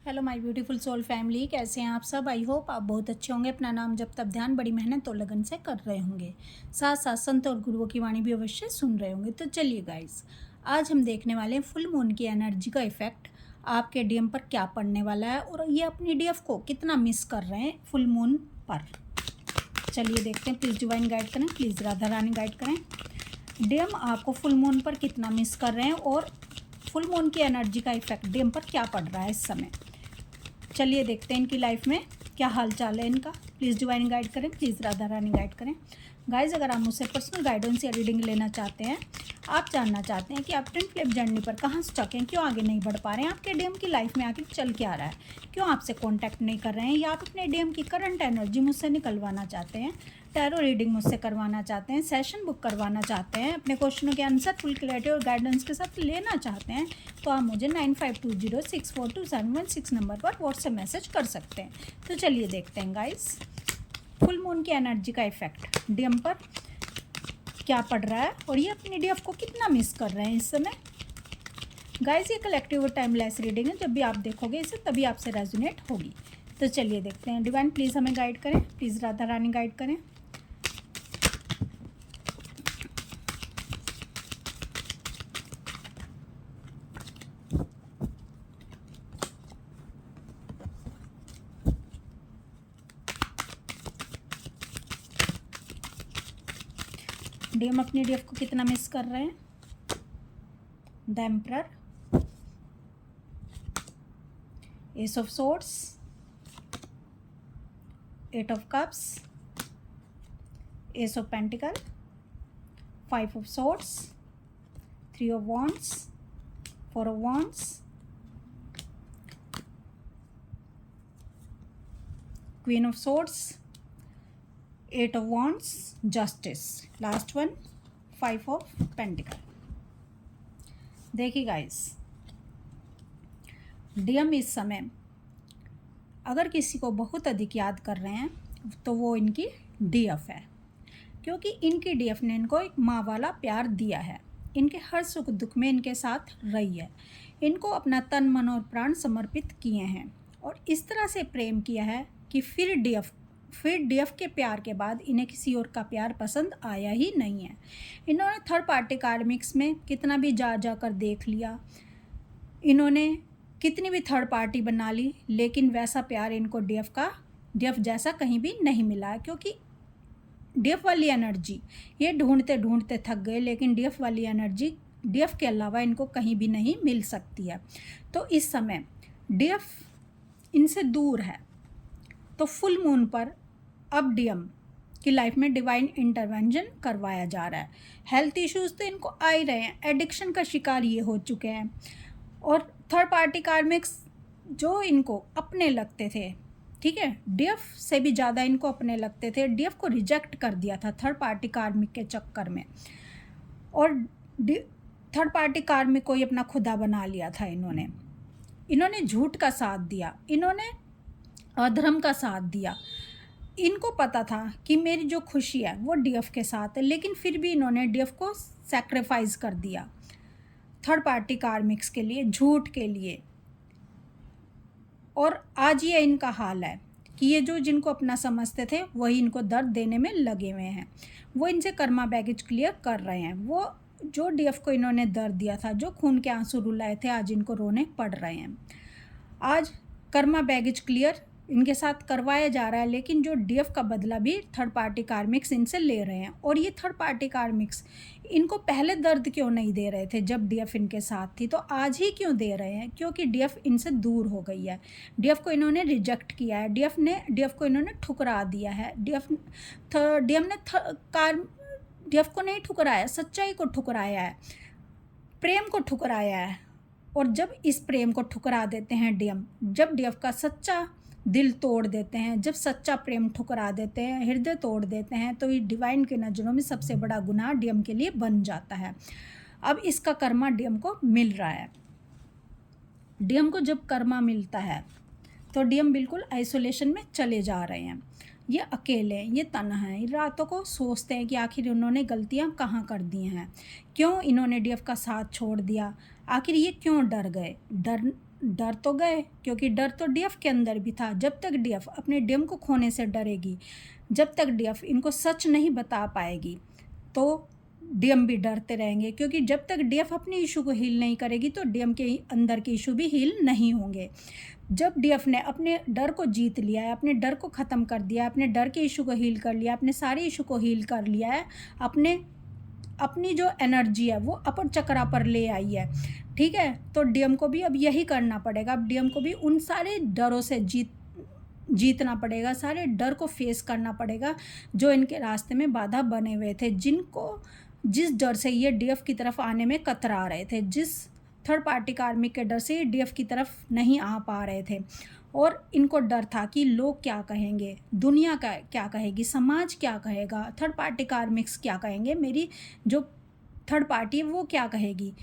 Hello my beautiful soul family, कैसे हैं आप सब। आई होप आप बहुत अच्छे होंगे। अपना नाम जब तब ध्यान बड़ी मेहनत और लगन से कर रहे होंगे, साथ साथ संत और गुरुओं की वाणी भी अवश्य सुन रहे होंगे। तो चलिए गाइस, आज हम देखने वाले हैं फुल मून की एनर्जी का इफेक्ट आपके डीएम पर क्या पड़ने वाला है और ये अपनी डीएफ को कितना मिस कर रहे हैं फुल मून पर। चलिए देखते हैं। प्लीज़ डिवाइन गाइड करें, प्लीज़ राधा रानी गाइड करें। डीएम आपको फुल मून पर कितना मिस कर रहे हैं और फुल मून की एनर्जी का इफेक्ट डीएम पर क्या पड़ रहा है इस समय। चलिए देखते हैं इनकी लाइफ में क्या हाल चाल है इनका। प्लीज़ डिवाइन गाइड करें, प्लीज़ राधा रानी गाइड करें। गाइज, अगर आप मुझसे पर्सनल गाइडेंस या रीडिंग लेना चाहते हैं, आप जानना चाहते हैं कि आप ट्विन फ्लेम जर्नी पर कहाँ स्टक हैं, क्यों आगे नहीं बढ़ पा रहे हैं, आपके डीएम की लाइफ में आखिर चल क्या रहा है, क्यों आपसे कांटेक्ट नहीं कर रहे हैं, या आप अपने डीएम की करंट एनर्जी मुझसे निकलवाना चाहते हैं, टैरो रीडिंग मुझसे करवाना चाहते हैं, सेशन बुक करवाना चाहते हैं, अपने क्वेश्चनों के आंसर फुल क्लैरिटी और गाइडेंस के साथ लेना चाहते हैं, तो आप मुझे 9520642716 नंबर पर व्हाट्सएप मैसेज कर सकते हैं। तो चलिए देखते हैं गाइस, फुल मून की एनर्जी का इफेक्ट डीएम पर क्या पड़ रहा है और ये अपनी डीएफ को कितना मिस कर रहे हैं इस समय। गाइस, ये कलेक्टिव और टाइमलेस रीडिंग है, जब भी आप देखोगे इसे तभी आपसे रेजोनेट होगी। तो चलिए देखते हैं। डिवाइन प्लीज़ हमें गाइड करें, प्लीज़ राधा रानी गाइड करें। डीएम अपनी डीएफ को कितना मिस कर रहे हैं। The emperor, ace of swords, eight of cups, ace of pentacles, five of swords, three of wands, four of wands, queen of swords, eight of wands, justice, last one five of pentacles. देखिए guys, DM इस समय अगर किसी को बहुत अधिक याद कर रहे हैं तो वो इनकी डीएफ है, क्योंकि इनकी डीएफ ने इनको एक माँ वाला प्यार दिया है, इनके हर सुख दुख में इनके साथ रही है, इनको अपना तन मन और प्राण समर्पित किए हैं और इस तरह से प्रेम किया है कि फिर डीएफ के प्यार के बाद इन्हें किसी और का प्यार पसंद आया ही नहीं है। इन्होंने थर्ड पार्टी कार्मिक्स में कितना भी जा कर देख लिया, इन्होंने कितनी भी थर्ड पार्टी बना ली, लेकिन वैसा प्यार इनको डीएफ जैसा कहीं भी नहीं मिला है, क्योंकि डीएफ वाली एनर्जी ये ढूंढते ढूंढते थक गए, लेकिन डीएफ वाली एनर्जी डीएफ के अलावा इनको कहीं भी नहीं मिल सकती है। तो इस समय डीएफ इनसे दूर है, तो फुल मून पर अब डीएम की लाइफ में डिवाइन इंटरवेंशन करवाया जा रहा है। हेल्थ इश्यूज तो इनको आ ही रहे हैं, एडिक्शन का शिकार ये हो चुके हैं, और थर्ड पार्टी कार्मिक्स जो इनको अपने लगते थे, ठीक है, डीएफ से भी ज़्यादा इनको अपने लगते थे, डीएफ को रिजेक्ट कर दिया था थर्ड पार्टी कार्मिक के चक्कर में, और थर्ड पार्टी कार्मिक को ही अपना खुदा बना लिया था इन्होंने झूठ का साथ दिया, इन्होंने अधर्म का साथ दिया। इनको पता था कि मेरी जो खुशी है वो डीएफ के साथ है, लेकिन फिर भी इन्होंने डीएफ को सैक्रिफाइस कर दिया थर्ड पार्टी कार्मिक्स के लिए, झूठ के लिए। और आज ये इनका हाल है कि ये जो जिनको अपना समझते थे वही इनको दर्द देने में लगे हुए हैं, वो इनसे कर्मा बैगेज क्लियर कर रहे हैं। वो जो डीएफ को इन्होंने दर्द दिया था, जो खून के आंसू रुलाए थे, आज इनको रोने पड़ रहे हैं। आज कर्मा बैगेज क्लियर इनके साथ करवाया जा रहा है, लेकिन जो डीएफ का बदला भी थर्ड पार्टी कार्मिक्स इनसे ले रहे हैं। और ये थर्ड पार्टी कार्मिक्स इनको पहले दर्द क्यों नहीं दे रहे थे जब डीएफ इनके साथ थी, तो आज ही क्यों दे रहे हैं? क्योंकि डीएफ इनसे दूर हो गई है, डीएफ को इन्होंने रिजेक्ट किया है, डीएफ को इन्होंने ठुकरा दिया है। डीएफ को नहीं ठुकराया, सच्चाई को ठुकराया है, प्रेम को ठुकराया है। और जब इस प्रेम को ठुकरा देते हैं डीएम, जब डीएफ का सच्चा दिल तोड़ देते हैं, जब सच्चा प्रेम ठुकरा देते हैं, हृदय तोड़ देते हैं, तो ये डिवाइन की नज़रों में सबसे बड़ा गुनाह डीएम के लिए बन जाता है। अब इसका कर्मा डीएम को मिल रहा है। डीएम को जब कर्मा मिलता है तो डीएम बिल्कुल आइसोलेशन में चले जा रहे हैं, ये अकेले हैं, ये तन्हा हैं, रातों को सोचते हैं कि आखिर उन्होंने गलतियां कहाँ कर दी हैं, क्यों इन्होंने डीएफ का साथ छोड़ दिया, आखिर ये क्यों डर गए। डर तो गए, क्योंकि डर तो डीएफ के अंदर भी था। जब तक डीएफ अपने डीएम को खोने से डरेगी, जब तक डीएफ इनको सच नहीं बता पाएगी, तो डीएम भी डरते रहेंगे, क्योंकि जब तक डीएफ अपने इशू को हील नहीं करेगी तो डीएम के अंदर के इशू भी हील नहीं होंगे। जब डीएफ ने अपने डर को जीत लिया है, अपने डर को ख़त्म कर दिया है, अपने डर के इशू को हील कर लिया, अपने सारे इशू को हील कर लिया है, अपनी जो एनर्जी है वो अपर चक्रा पर ले आई है, ठीक है, तो डीएम को भी अब यही करना पड़ेगा। अब डीएम को भी उन सारे डरों से जीतना पड़ेगा, सारे डर को फेस करना पड़ेगा जो इनके रास्ते में बाधा बने हुए थे, जिस डर से ये डीएफ की तरफ आने में कतरा रहे थे, जिस थर्ड पार्टी कार्मिक के डर से ये डीएफ की तरफ नहीं आ पा रहे थे। और इनको डर था कि लोग क्या कहेंगे, दुनिया का क्या कहेगी, समाज क्या कहेगा, थर्ड पार्टी कार्मिक्स क्या कहेंगे, मेरी जो थर्ड पार्टी है वो क्या कहेगी,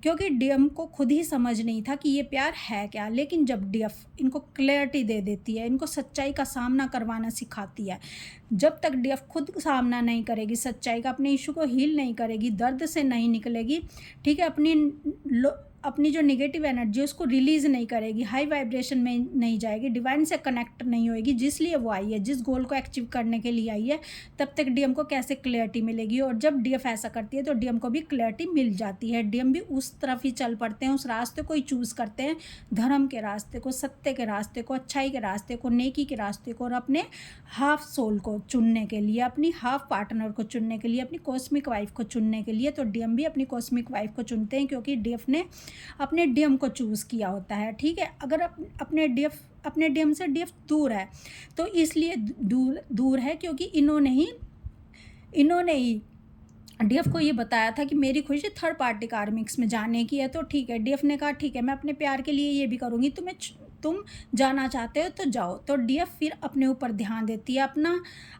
क्योंकि डीएम को खुद ही समझ नहीं था कि ये प्यार है क्या। लेकिन जब डीएफ इनको क्लैरिटी दे देती है, इनको सच्चाई का सामना करवाना सिखाती है, जब तक डीएफ खुद सामना नहीं करेगी सच्चाई का, अपने इशू को हील नहीं करेगी, दर्द से नहीं निकलेगी, ठीक है, अपनी जो नेगेटिव एनर्जी है उसको रिलीज़ नहीं करेगी, हाई वाइब्रेशन में नहीं जाएगी, डिवाइन से कनेक्ट नहीं होएगी, जिसलिए वो आई है, जिस गोल को अचीव करने के लिए आई है, तब तक डीएम को कैसे क्लैरिटी मिलेगी। और जब डीएफ ऐसा करती है तो डीएम को भी क्लैरिटी मिल जाती है। डीएम भी उस तरफ ही चल पड़ते हैं, उस रास्ते को ही चूज़ करते हैं, धर्म के रास्ते को, सत्य के रास्ते को, अच्छाई के रास्ते को, नेकी के रास्ते को, और अपने हाफ सोल को चुनने के लिए, अपनी हाफ पार्टनर को चुनने के लिए, अपनी कॉस्मिक वाइफ को चुनने के लिए। तो डीएम भी अपनी कॉस्मिक वाइफ को चुनते हैं, क्योंकि डीएफ ने अपने डीएम को चूज़ किया होता है, ठीक है। अगर अपने डीएम से डीएफ दूर है तो इसलिए दूर है क्योंकि इन्होंने ही डीएफ को ये बताया था कि मेरी खुशी थर्ड पार्टी कार्मिक्स में जाने की है। तो ठीक है, डीएफ ने कहा ठीक है, मैं अपने प्यार के लिए ये भी करूँगी, तुम जाना चाहते हो तो जाओ। तो डीएफ फिर अपने ऊपर ध्यान देती है,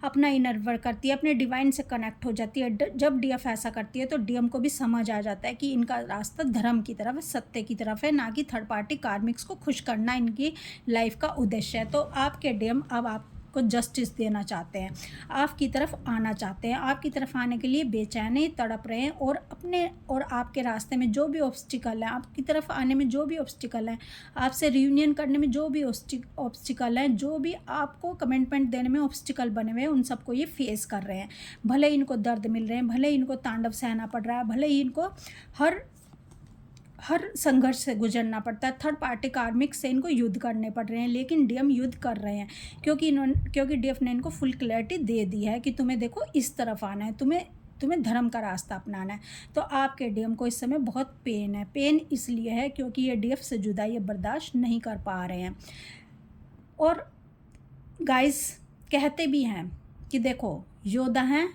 अपना इनर वर्क करती है, अपने डिवाइन से कनेक्ट हो जाती है। जब डीएफ ऐसा करती है तो डीएम को भी समझ आ जाता है कि इनका रास्ता धर्म की तरफ है, सत्य की तरफ है, ना कि थर्ड पार्टी कार्मिक्स को खुश करना इनकी लाइफ का उद्देश्य है। तो आपके डीएम अब आपको जस्टिस देना चाहते हैं, आपकी तरफ आना चाहते हैं, आपकी तरफ आने के लिए बेचैन तड़प रहे हैं, और आपके रास्ते में जो भी ऑब्स्टिकल है, आपकी तरफ आने में जो भी ऑब्स्टिकल है, आपसे रियूनियन करने में जो भी ऑब्स्टिकल है, जो भी आपको कमिटमेंट देने में ऑब्स्टिकल बने हुए हैं, उन सबको ये फेस कर रहे हैं। भले ही इनको दर्द मिल रहे हैं, भले ही इनको तांडव सहना पड़ रहा है, भले ही इनको हर संघर्ष से गुजरना पड़ता है, थर्ड पार्टी कार्मिक से इनको युद्ध करने पड़ रहे हैं, लेकिन डीएम युद्ध कर रहे हैं क्योंकि डीएफ ने इनको फुल क्लैरिटी दे दी है कि तुम्हें देखो इस तरफ आना है, तुम्हें धर्म का रास्ता अपनाना है। तो आपके डीएम को इस समय बहुत पेन है। पेन इसलिए है क्योंकि ये डीएफ से जुदाई बर्दाश्त नहीं कर पा रहे हैं। और गाइस कहते भी हैं कि देखो योद्धा हैं,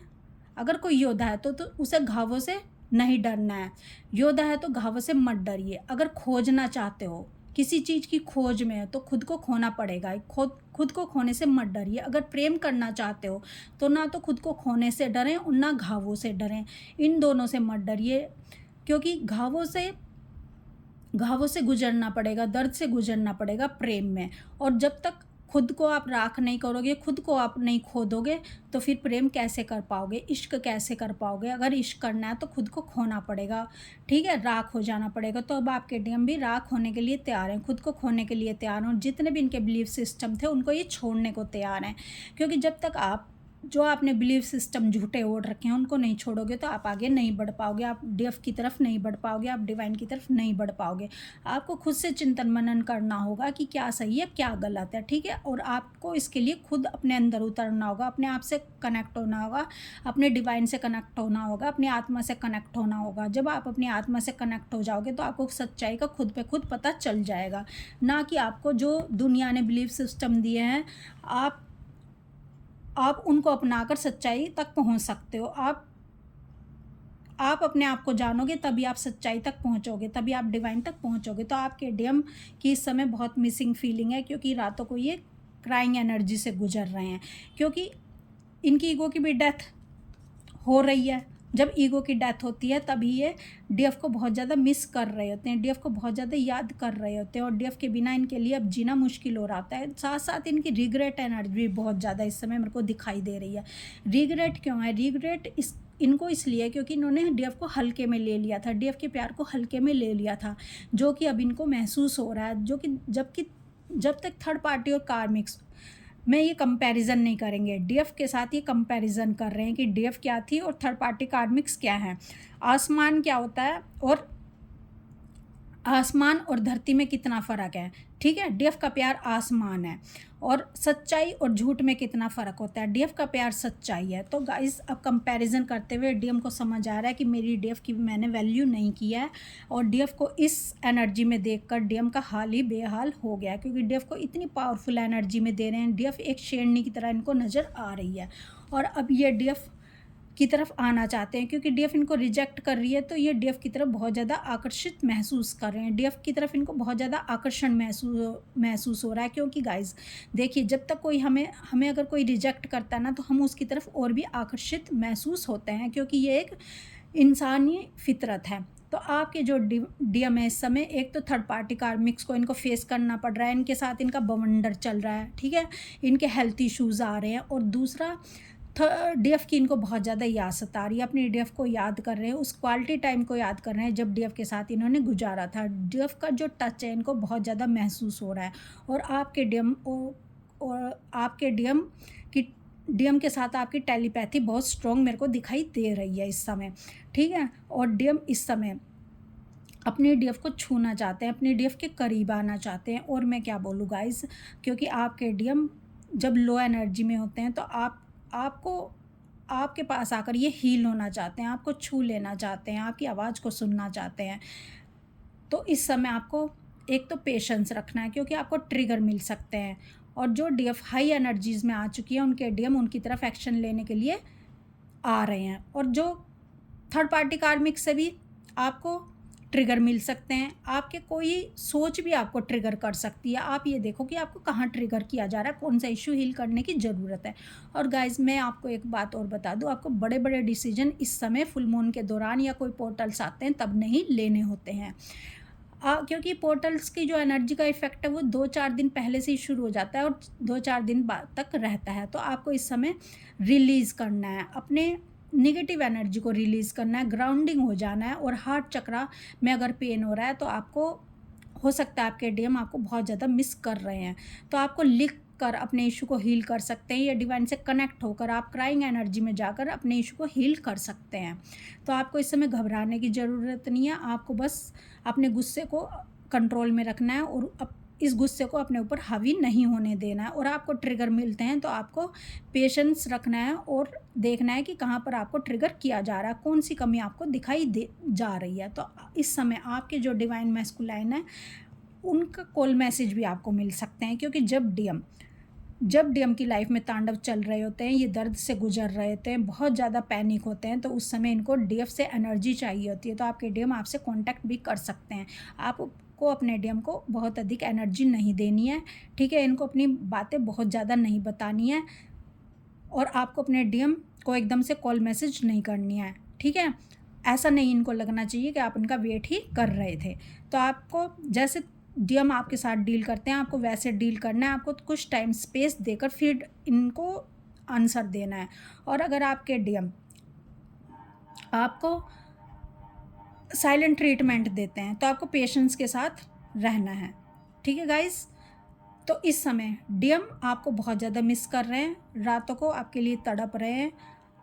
अगर कोई योद्धा है तो उसे घावों से नहीं डरना है, योद्धा है तो घावों से मत डरिए। अगर खोजना चाहते हो, किसी चीज़ की खोज में है तो खुद को खोना पड़ेगा, खुद को खोने से मत डरिए। अगर प्रेम करना चाहते हो तो ना तो खुद को खोने से डरें और ना घावों से डरें, इन दोनों से मत डरिए, क्योंकि घावों से गुजरना पड़ेगा, दर्द से गुजरना पड़ेगा प्रेम में। और जब तक खुद को आप राख नहीं करोगे, खुद को आप नहीं खोदोगे, तो फिर प्रेम कैसे कर पाओगे, इश्क कैसे कर पाओगे। अगर इश्क करना है तो खुद को खोना पड़ेगा, ठीक है, राख हो जाना पड़ेगा। तो अब आपके डीएम भी राख होने के लिए तैयार हैं, खुद को खोने के लिए तैयार हैं, और जितने भी इनके बिलीफ सिस्टम थे उनको ये छोड़ने को तैयार हैं। क्योंकि जब तक आप जो आपने बिलीफ सिस्टम झूठे ओढ़ रखे हैं उनको नहीं छोड़ोगे तो आप आगे नहीं बढ़ पाओगे, आप डीएफ की तरफ नहीं बढ़ पाओगे, आप डिवाइन की तरफ नहीं बढ़ पाओगे। आपको खुद से चिंतन मनन करना होगा कि क्या सही है क्या गलत है, ठीक है। और आपको इसके लिए खुद अपने अंदर उतरना होगा, अपने आप से कनेक्ट होना होगा, अपने डिवाइन से कनेक्ट होना होगा, अपनी आत्मा से कनेक्ट होना होगा। जब आप अपनी आत्मा से कनेक्ट हो जाओगे तो आपको सच्चाई का खुद पे खुद पता चल जाएगा, ना कि आपको जो दुनिया ने बिलीफ सिस्टम दिए हैं आप उनको अपनाकर सच्चाई तक पहुंच सकते हो। आप अपने आप को जानोगे तभी आप सच्चाई तक पहुंचोगे, तभी आप डिवाइन तक पहुंचोगे। तो आपके डीएम की इस समय बहुत मिसिंग फीलिंग है, क्योंकि रातों को ये क्राइंग एनर्जी से गुजर रहे हैं, क्योंकि इनकी ईगो की भी डेथ हो रही है। जब ईगो की डेथ होती है तभी ये डीएफ को बहुत ज़्यादा मिस कर रहे होते हैं, डीएफ को बहुत ज़्यादा याद कर रहे होते हैं, और डीएफ के बिना इनके लिए अब जीना मुश्किल हो रहा है। साथ साथ इनकी रिग्रेट एनर्जी भी बहुत ज़्यादा इस समय मेरे को दिखाई दे रही है। रिग्रेट क्यों है? रिग्रेट इनको इसलिए क्योंकि इन्होंने डीएफ को हल्के में ले लिया था, डीएफ के प्यार को हल्के में ले लिया था, जो कि अब इनको महसूस हो रहा है, जो कि जब तक थर्ड पार्टी और कार्मिक्स में ये कंपैरिजन नहीं करेंगे, डीएफ के साथ ये कंपैरिजन कर रहे हैं कि डीएफ क्या थी और थर्ड पार्टी कार्मिक्स क्या है, आसमान क्या होता है और आसमान और धरती में कितना फ़र्क है। ठीक है, डीएफ का प्यार आसमान है और सच्चाई और झूठ में कितना फ़र्क होता है, डीएफ का प्यार सच्चाई है। तो गाइस अब कंपैरिजन करते हुए डीएम को समझ आ रहा है कि मेरी डीएफ की मैंने वैल्यू नहीं किया है और डीएफ को इस एनर्जी में देखकर डीएम का हाल ही बेहाल हो गया, क्योंकि डीएफ को इतनी पावरफुल एनर्जी में दे रहे हैं, डीएफ एक शेरनी की तरह इनको नज़र आ रही है और अब ये डीएफ की तरफ आना चाहते हैं, क्योंकि डीएफ इनको रिजेक्ट कर रही है तो ये डीएफ की तरफ बहुत ज़्यादा आकर्षित महसूस कर रहे हैं, डीएफ की तरफ इनको बहुत ज़्यादा आकर्षण महसूस हो रहा है। क्योंकि गाइज देखिए, जब तक कोई हमें अगर कोई रिजेक्ट करता है ना, तो हम उसकी तरफ और भी आकर्षित महसूस होते हैं, क्योंकि ये एक इंसानी फितरत है। तो आपके जो डीएम है इस समय, एक तो थर्ड पार्टी कार्मिक्स को इनको फेस करना पड़ रहा है, इनके साथ इनका बवंडर चल रहा है, ठीक है, इनके हेल्थ इश्यूज़ आ रहे हैं, और दूसरा डीएफ की इनको बहुत ज़्यादा याद सता रही है, अपनी डीएफ को याद कर रहे हैं, उस क्वालिटी टाइम को याद कर रहे हैं जब डीएफ के साथ इन्होंने गुजारा था। डीएफ का जो टच है इनको बहुत ज़्यादा महसूस हो रहा है और आपके डीएम के साथ आपकी टेलीपैथी बहुत स्ट्रॉन्ग मेरे को दिखाई दे रही है इस समय, ठीक है। और डीएम इस समय अपने डीएफ को छूना चाहते हैं, अपने डीएफ के करीब आना चाहते हैं। और मैं क्या बोलूँ गाइस, क्योंकि आपके डीएम जब लो एनर्जी में होते हैं तो आपको आपके पास आकर ये हील होना चाहते हैं, आपको छू लेना चाहते हैं, आपकी आवाज़ को सुनना चाहते हैं। तो इस समय आपको एक तो पेशेंस रखना है, क्योंकि आपको ट्रिगर मिल सकते हैं, और जो डीएफ हाई एनर्जीज़ में आ चुकी है उनके डीएम उनकी तरफ एक्शन लेने के लिए आ रहे हैं, और जो थर्ड पार्टी कार्मिक से भी आपको ट्रिगर मिल सकते हैं, आपके कोई सोच भी आपको ट्रिगर कर सकती है। आप ये देखो कि आपको कहाँ ट्रिगर किया जा रहा है, कौन सा इशू हील करने की ज़रूरत है। और गाइज मैं आपको एक बात और बता दूँ, आपको बड़े बड़े डिसीजन इस समय फुल मून के दौरान या कोई पोर्टल्स आते हैं तब नहीं लेने होते हैं, क्योंकि पोर्टल्स की जो एनर्जी का इफेक्ट है वो 2-4 दिन पहले से ही शुरू हो जाता है और 2-4 दिन बाद तक रहता है। तो आपको इस समय रिलीज़ करना है, अपने नेगेटिव एनर्जी को रिलीज़ करना है, ग्राउंडिंग हो जाना है। और हार्ट चक्रा में अगर पेन हो रहा है तो आपको हो सकता है आपके डीएम आपको बहुत ज़्यादा मिस कर रहे हैं, तो आपको लिख कर अपने इशू को हील कर सकते हैं, या डिवाइन से कनेक्ट होकर आप क्राइंग एनर्जी में जाकर अपने इशू को हील कर सकते हैं। तो आपको इस समय घबराने की ज़रूरत नहीं है, आपको बस अपने गुस्से को कंट्रोल में रखना है और इस गुस्से को अपने ऊपर हावी नहीं होने देना है। और आपको ट्रिगर मिलते हैं तो आपको पेशेंस रखना है और देखना है कि कहाँ पर आपको ट्रिगर किया जा रहा है, कौन सी कमी आपको दिखाई दे जा रही है। तो इस समय आपके जो डिवाइन मैस्कुलाइन है उनका कॉल मैसेज भी आपको मिल सकते हैं, क्योंकि जब डीएम की लाइफ में तांडव चल रहे होते हैं, ये दर्द से गुजर रहे होते हैं, बहुत ज़्यादा पैनिक होते हैं, तो उस समय इनको डीएफ से एनर्जी चाहिए होती है। तो आपके डीएम आपसे कांटेक्ट भी कर सकते हैं। आपको अपने डीएम को बहुत अधिक एनर्जी नहीं देनी है, ठीक है, इनको अपनी बातें बहुत ज़्यादा नहीं बतानी है, और आपको अपने डीएम को एकदम से कॉल मैसेज नहीं करनी है, ठीक है। ऐसा नहीं इनको लगना चाहिए कि आप इनका वेट ही कर रहे थे। तो आपको जैसे डीएम आपके साथ डील करते हैं आपको वैसे डील करना है, आपको कुछ टाइम स्पेस देकर फिर इनको आंसर देना है। और अगर आपके डीएम आपको साइलेंट ट्रीटमेंट देते हैं तो आपको पेशेंस के साथ रहना है, ठीक है गाइस। तो इस समय डीएम आपको बहुत ज़्यादा मिस कर रहे हैं, रातों को आपके लिए तड़प रहे हैं,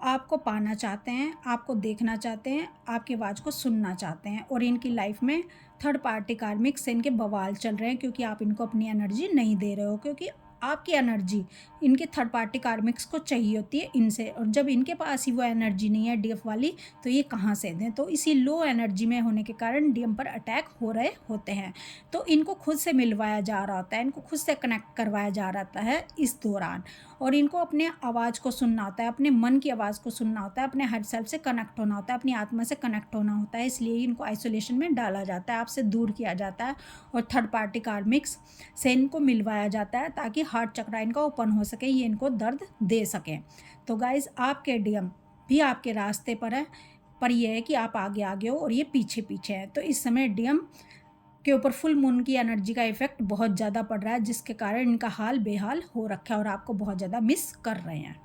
आपको पाना चाहते हैं, आपको देखना चाहते हैं, आपकी आवाज़ को सुनना चाहते हैं। और इनकी लाइफ में थर्ड पार्टी कार्मिक से इनके बवाल चल रहे हैं, क्योंकि आप इनको अपनी एनर्जी नहीं दे रहे हो, क्योंकि आपकी एनर्जी इनके थर्ड पार्टी कार्मिक्स को चाहिए होती है इनसे, और जब इनके पास ही वो एनर्जी नहीं है डीएफ वाली, तो ये कहाँ से दें। तो इसी लो एनर्जी में होने के कारण डीएम पर अटैक हो रहे होते हैं। तो इनको खुद से मिलवाया जा रहा होता है, इनको खुद से कनेक्ट करवाया जा रहा है इस दौरान, और इनको अपने आवाज़ को सुनना होता है, अपने मन की आवाज़ को सुनना होता है, अपने हर सेल्फ से कनेक्ट होना होता है, अपनी आत्मा से कनेक्ट होना होता है। इसलिए इनको आइसोलेशन में डाला जाता है, आपसे दूर किया जाता है, और थर्ड पार्टी कार्मिक्स से इनको मिलवाया जाता है ताकि हार्ट चक्र इनका ओपन हो सके, ये इनको दर्द दे सकें। तो गाइज आपके डीएम भी आपके रास्ते पर है, पर यह है कि आप आगे आगे हो और ये पीछे पीछे है। तो इस समय डीएम के ऊपर फुल मून की एनर्जी का इफेक्ट बहुत ज़्यादा पड़ रहा है, जिसके कारण इनका हाल बेहाल हो रखा है और आपको बहुत ज़्यादा मिस कर रहे हैं।